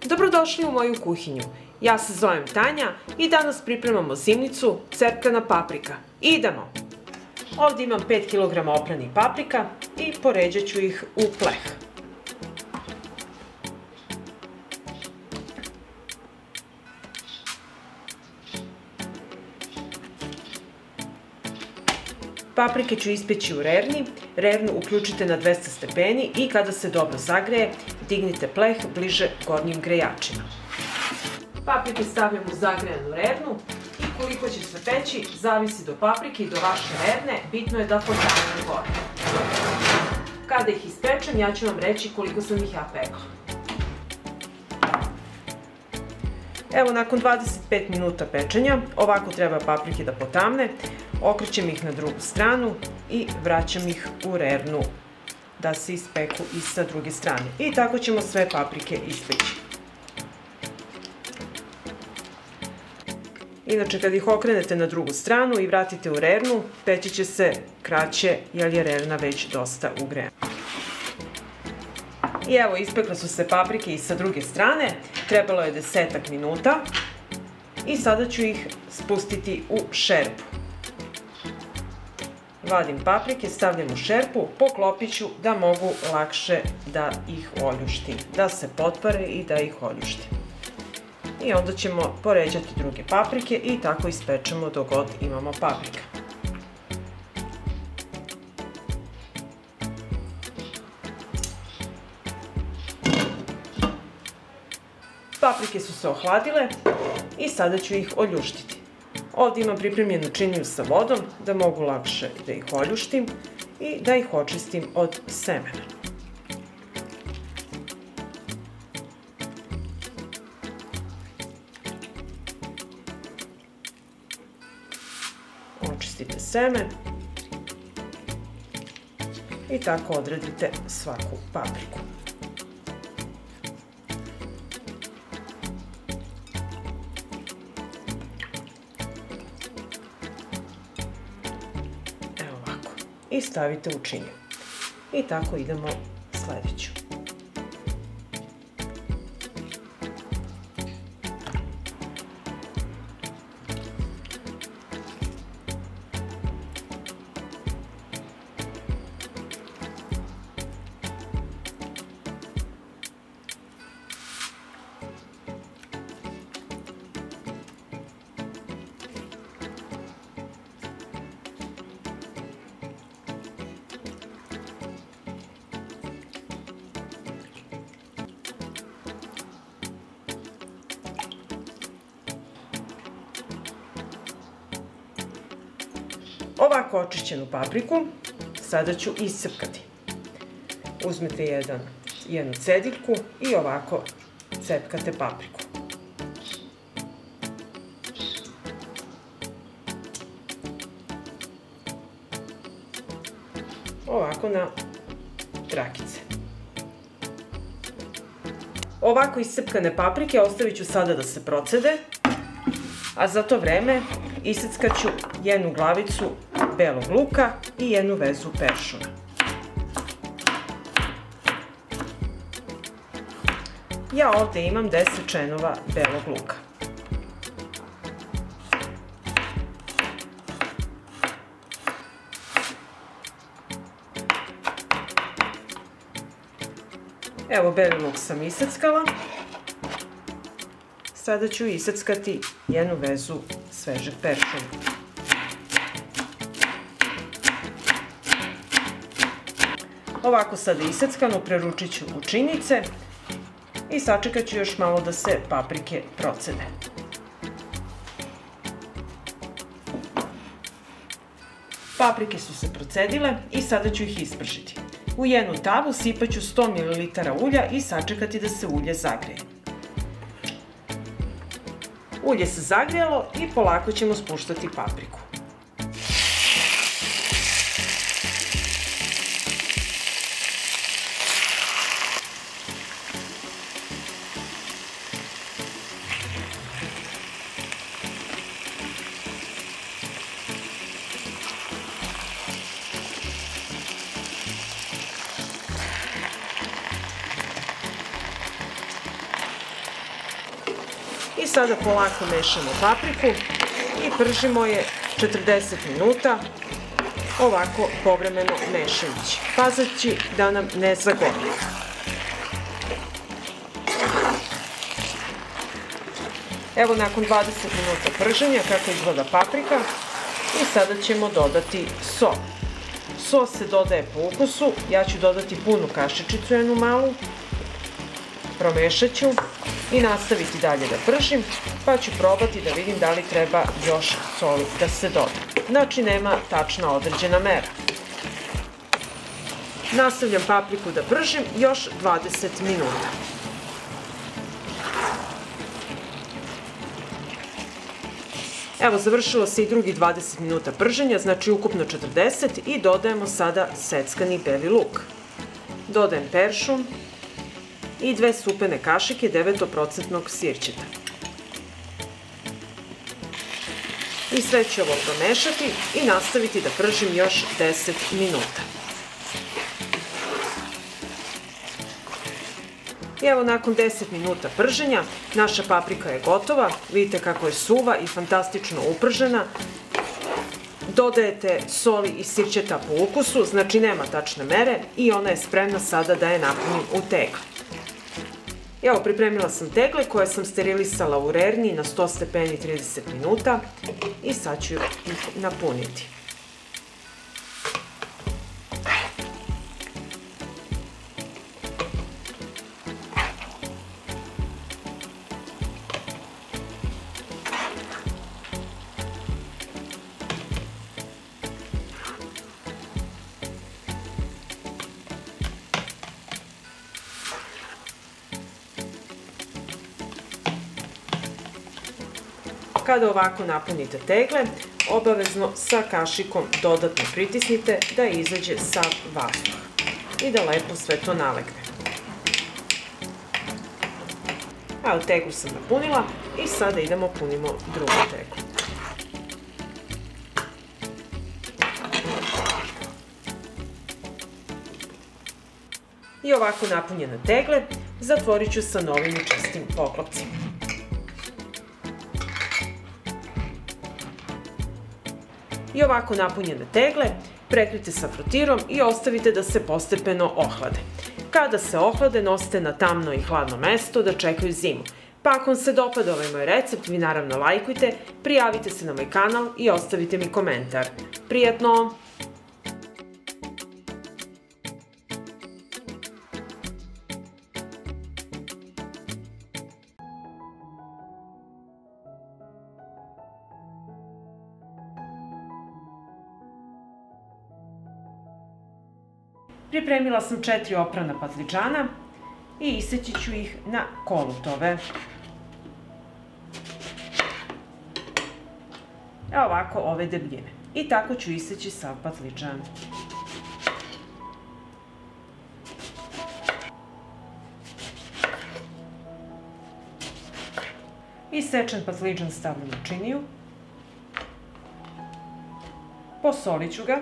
Dobrodošli u moju kuhinju. Ja se zovem Tanja i danas pripremamo zimnicu cepkana paprika. Idemo! Ovdje imam 5 kg opranih paprika i poređat ću ih u pleh. Paprike ću ispeći u rerni. Rernu uključite na 200 stepeni i kada se dobro zagreje, dignite pleh bliže gornjim grejačima. Paprike stavljam u zagrejanu rernu i koliko će se peći zavisi do paprike i do vaše rerne, bitno je da potane gore. Kada ih ispečem, ja ću vam reći koliko sam ih ja pekla. Evo, nakon 25 minuta pečenja, ovako treba paprike da potamne. Okrećem ih na drugu stranu i vraćam ih u rernu da se ispeku i sa druge strane. I tako ćemo sve paprike ispeći. Inače, kad ih okrenete na drugu stranu i vratite u rernu, peći će se kraće jer je rerna već dosta ugrejana. I evo, ispekle su se paprike i sa druge strane. Trebalo je 10 minuta. I sada ću ih spustiti u šerpu. Vadim paprike, stavljam u šerpu, poklopit ću da mogu lakše da ih oljuštim, da se potpare i da ih oljuštim. I onda ćemo poređati druge paprike i tako ispečemo dok god imamo paprika. Paprike su se ohladile i sada ću ih oljuštiti. Ovdje imam pripremljenu činiju sa vodom da mogu lakše da ih oljuštim i da ih očistim od semena. Očistite seme i tako odredite svaku papriku. I stavite u činiju. I tako idemo sljedeću. Ovako očišćenu papriku sada ću iscepkati. Uzmete jednu cediljku i ovako cepkate papriku. Ovako na trakice. Ovako iscepkane paprike ostavit ću sada da se procede, a za to vreme iseckat ću jednu glavicu belog luka i jednu vezu peršuna. Ja ovdje imam 10 čenova belog luka. Evo, beli luk sam iseckala. Sada ću iseckati jednu vezu svežeg peršuna. Ovako sada iseckano preručit ću u činjice i sačekat ću još malo da se paprike procede. Paprike su se procedile i sada ću ih ispržiti. U jednu tavu sipat ću 100 ml ulja i sačekati da se ulje zagreje. Ulje se zagrijalo i polako ćemo spuštati papriku. I sada polako mešamo papriku i pržimo je 40 minuta, ovako povremeno mešajući, pazeći da nam ne zagori. Evo nakon 20 minuta prženja kako izgleda paprika i sada ćemo dodati so. Sos se dodaje po ukusu, ja ću dodati punu kašičicu, jednu malu, promešat ću i nastaviti dalje da pržim, pa ću probati da vidim da li treba još soli da se doda. Znači nema tačna određena mera. Nastavljam papriku da pržim još 20 minuta. Evo, završilo se i drugi 20 minuta prženja, znači ukupno 40 i dodajemo sada seckani beli luk. Dodajem peršun i 2 supene kašike 9% sirćeta. I sve ću ovo promešati i nastaviti da pržim još 10 minuta. I evo nakon 10 minuta prženja naša paprika je gotova, vidite kako je suva i fantastično upržena. Dodajete soli i sirćeta po ukusu, znači nema tačne mere i ona je spremna sada da je napunim u tegle. Evo, pripremila sam tegle koje sam sterilisala u rerni na 100 stepeni 30 minuta i sad ću ih napuniti. Kada ovako napunite tegle, obavezno sa kašikom dodatno pritisnite da izađe sav vazduh i da lepo sve to nalegne. Evo, teglu sam napunila i sada idemo punimo drugu teglu. I ovako napunjene tegle zatvorit ću sa novim i čistim poklopcima. I ovako napunjene tegle prekrijte sa frotirom i ostavite da se postepeno ohlade. Kada se ohlade, nosite na tamno i hladno mesto da čekaju zimu. Pa ako vam se dopada ovaj moj recept, vi naravno lajkujte, prijavite se na moj kanal i ostavite mi komentar. Prijatno! Pripremila sam 4 oprana patliđana i iseći ću ih na kolutove. Evo ovako ove debljine. I tako ću iseći sav patliđan. Isečen patliđan stavljam u činiju. Posolit ću ga.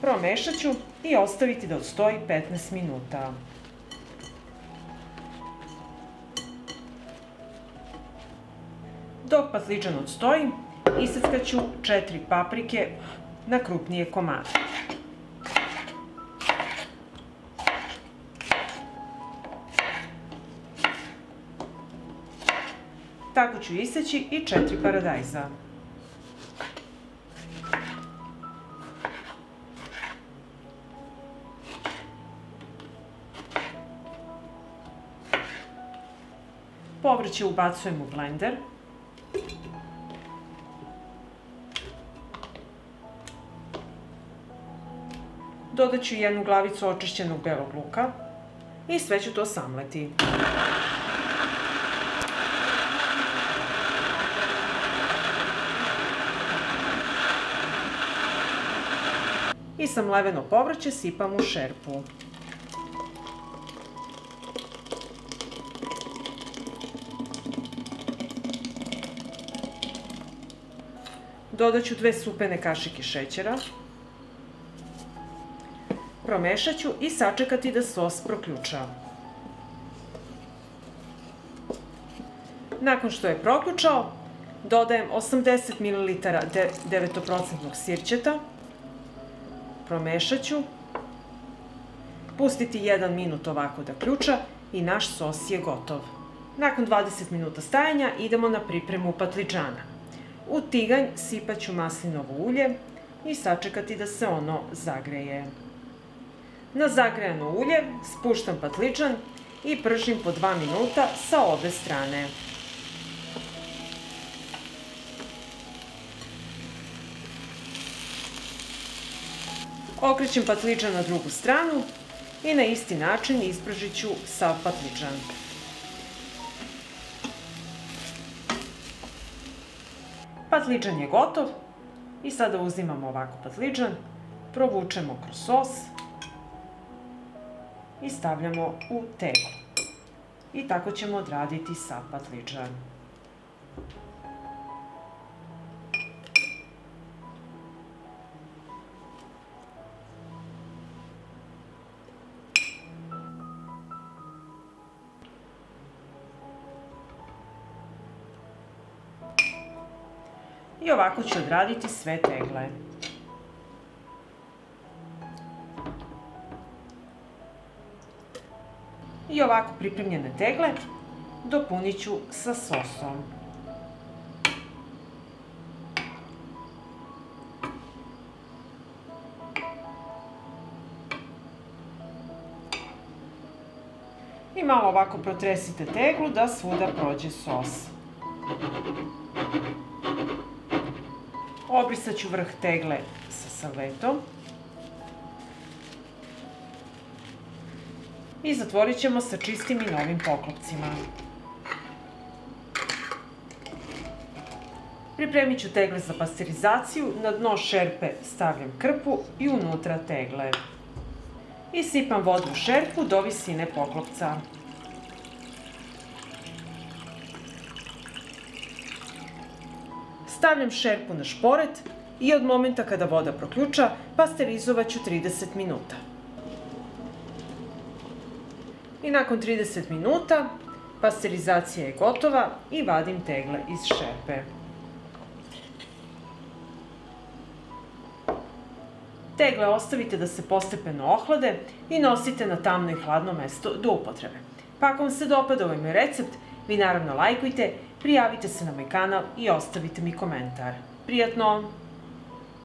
Promešat ću i ostaviti da odstoji 15 minuta. Dok patliđan odstoji, iseckat ću 4 paprike na krupnije komade. Tako ću iseći i 4 paradajza. Povrće ubacujem u blender. Dodat ću 1 glavicu očišćenog belog luka i sve ću to samleti. I samleveno povrće sipam u šerpu. Dodat ću 2 supene kašike šećera. Promešat ću i sačekati da sos proključa. Nakon što je proključao, dodajem 80 ml 9% sirćeta, promešat ću, pustiti 1 minut ovako da ključa i naš sos je gotov. Nakon 20 minuta stajanja idemo na pripremu patliđana. U tiganj sipat ću maslinovo ulje i sačekati da se ono zagreje. Na zagrejano ulje spuštam patliđan i pržim po 2 minuta sa obe strane. Okrećem patliđan na drugu stranu i na isti način ispržit ću sav patliđan. Patliđan je gotov i sada uzimamo ovako patliđan, provučemo kroz sos i stavljamo u teglu. I tako ćemo odraditi sav patliđan. I ovako ću odraditi sve tegle. I ovako pripremljene tegle dopunit ću sa sosom. I malo ovako protresite teglu da svuda prođe sos. Obrisat ću vrh tegle sa salvetom i zatvorit ćemo sa čistim i novim poklopcima. Pripremit ću tegle za pasterizaciju, na dno šerpe stavljam krpu i unutra tegle. I sipam vodu u šerpu do visine poklopca. Stavljam šerpu na šporet i od momenta kada voda proključa, pasterizovat ću 30 minuta. I nakon 30 minuta, pasterizacija je gotova i vadim tegle iz šerpe. Tegle ostavite da se postepeno ohlade i nosite na tamno i hladno mesto do upotrebe. Pa ako vam se dopada ovaj moj recept, vi naravno lajkujte, prijavite se na moj kanal i ostavite mi komentar. Prijatno!